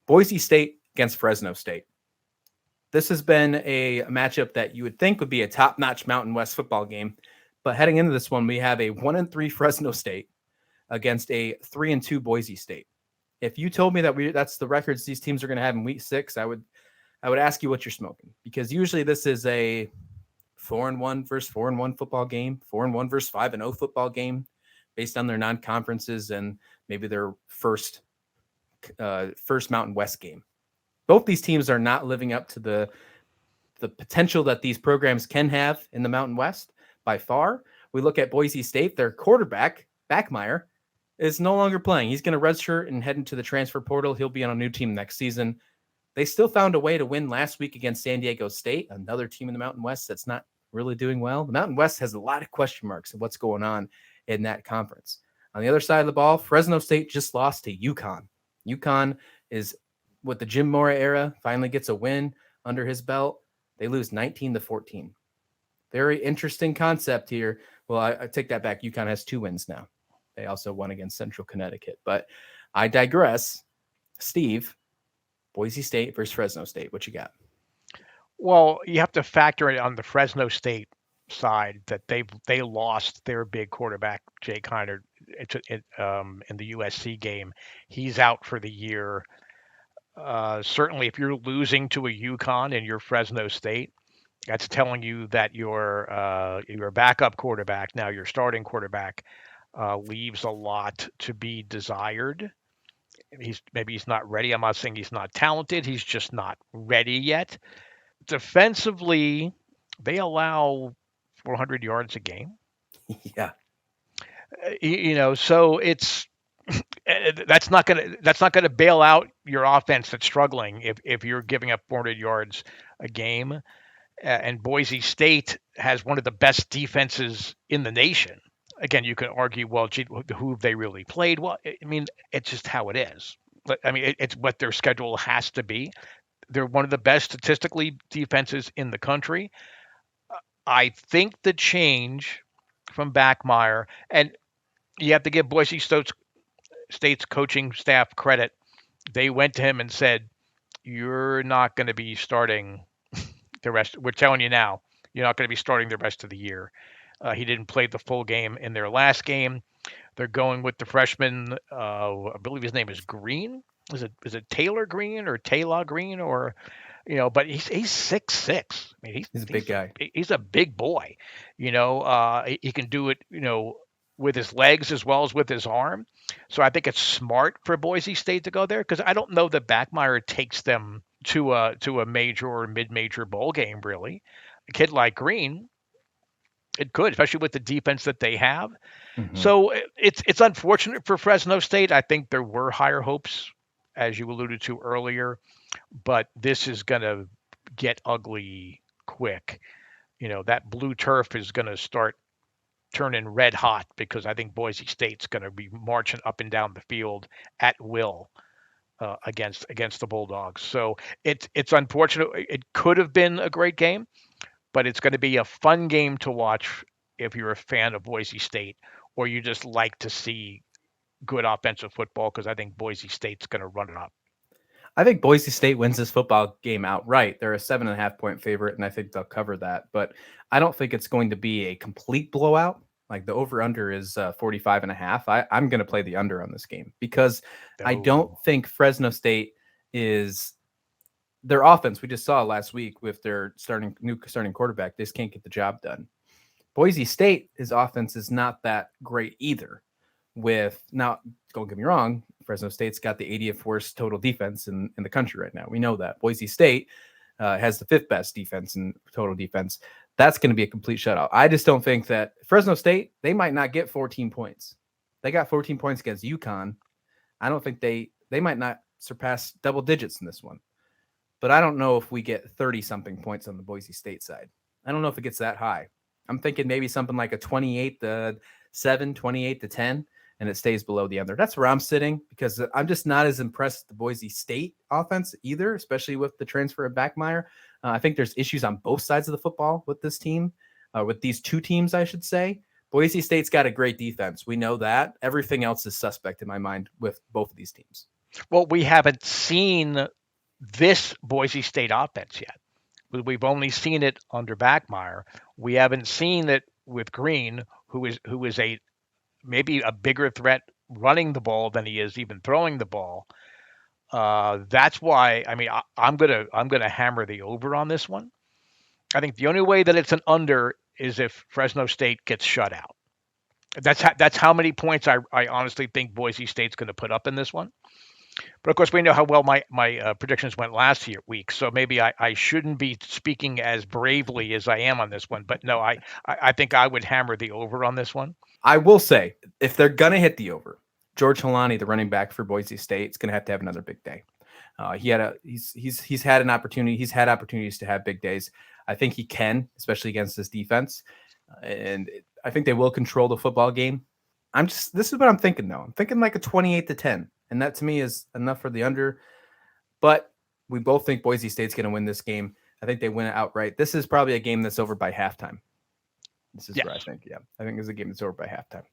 Boise State against Fresno State. This has been a matchup that you would think would be a top-notch Mountain West football game. But heading into this one, we have a 1-3 Fresno State against a 3-2 Boise State. If you told me that that's the records these teams are going to have in week 6, I would ask you what you're smoking, because usually this is a 4-1 versus 4-1 football game, 4-1 versus 5-0 football game based on their non-conferences and maybe their first Mountain West game. Both these teams are not living up to the potential that these programs can have in the Mountain West by far. We look at Boise State, their quarterback, Backmeyer, is no longer playing. He's going to redshirt and head into the transfer portal. He'll be on a new team next season. They still found a way to win last week against San Diego State, another team in the Mountain West that's not really doing well. The Mountain West has a lot of question marks of what's going on in that conference. On the other side of the ball, Fresno State just lost to UConn. UConn is, with the Jim Mora era, finally gets a win under his belt. They lose 19-14. Very interesting concept here. Well, I take that back. UConn has 2 wins now. They also won against Central Connecticut. But I digress. Steve, Boise State versus Fresno State. What you got? Well, you have to factor it on the Fresno State side that they lost their big quarterback, Jake Heiner, in the USC game. He's out for the year. Certainly, if you're losing to a UConn and you're Fresno State, that's telling you that your backup quarterback, now your starting quarterback, leaves a lot to be desired. Maybe he's not ready. I'm not saying he's not talented. He's just not ready yet. Defensively, they allow 400 yards a game. Yeah. So it's that's not gonna bail out your offense that's struggling if you're giving up 400 yards a game. And Boise State has one of the best defenses in the nation. Again, you can argue, well, gee, who have they really played? Well, I mean, it's just how it is. I mean, it's what their schedule has to be. They're one of the best statistically defenses in the country. I think the change from Backmeyer, and you have to give Boise State's coaching staff credit. They went to him and said, "You're not going to be starting the rest. We're telling you now, you're not going to be starting the rest of the year." He didn't play the full game in their last game. They're going with the freshman. I believe his name is Green. Is it Taylor Green or Taylor Green or, But he's 6'6". I mean, he's a big guy. He's a big boy. He can do it. With his legs as well as with his arm. So I think it's smart for Boise State to go there, because I don't know that Backmeyer takes them to a major or mid-major bowl game, really. A kid like Green, it could, especially with the defense that they have. Mm-hmm. So it's unfortunate for Fresno State. I think there were higher hopes, as you alluded to earlier, but this is going to get ugly quick. That blue turf is going to start turning red hot, because I think Boise State's going to be marching up and down the field at will against the Bulldogs. So it's unfortunate. It could have been a great game, but it's going to be a fun game to watch if you're a fan of Boise State, or you just like to see good offensive football, because I think Boise State's going to run it up. I think Boise State wins this football game outright. They're a 7.5-point favorite, and I think they'll cover that. But I don't think it's going to be a complete blowout. Like, the over-under is 45.5. I'm going to play the under on this game, because I don't think Fresno State is their offense. We just saw last week with their new starting quarterback. They just can't get the job done. Boise State, his offense is not that great either. Now, don't get me wrong, Fresno State's got the 80th worst total defense in the country right now. We know that. Boise State has the 5th best defense in total defense. That's going to be a complete shutout. I just don't think that Fresno State, they might not get 14 points. They got 14 points against UConn. I don't think they might not surpass double digits in this one. But I don't know if we get 30-something points on the Boise State side. I don't know if it gets that high. I'm thinking maybe something like a 28-7, 28-10, and it stays below the under. That's where I'm sitting, because I'm just not as impressed with the Boise State offense either, especially with the transfer of Backmeyer. I think there's issues on both sides of the football with this team, with these two teams, I should say. Boise State's got a great defense. We know that. Everything else is suspect in my mind with both of these teams. Well, we haven't seen this Boise State offense yet. We've only seen it under Backmeyer. We haven't seen it with Green, who is a maybe a bigger threat running the ball than he is even throwing the ball. That's why I mean I'm gonna hammer the over on this one. I think the only way that it's an under is if Fresno State gets shut out. That's how many points I honestly think Boise State's going to put up in this one. But of course, we know how well my predictions went last week, so maybe I shouldn't be speaking as bravely as I am on this one. But no, I think I would hammer the over on this one. I will say, if they're gonna hit the over, George Holani, the running back for Boise State, is gonna have to have another big day. He's had an opportunity. He's had opportunities to have big days. I think he can, especially against this defense, and I think they will control the football game. This is what I'm thinking though. I'm thinking like a 28-10, and that to me is enough for the under. But we both think Boise State's going to win this game. I think they win it outright. This is probably a game that's over by halftime. This is Yes. where I think, yeah, I think it's a game that's over by halftime.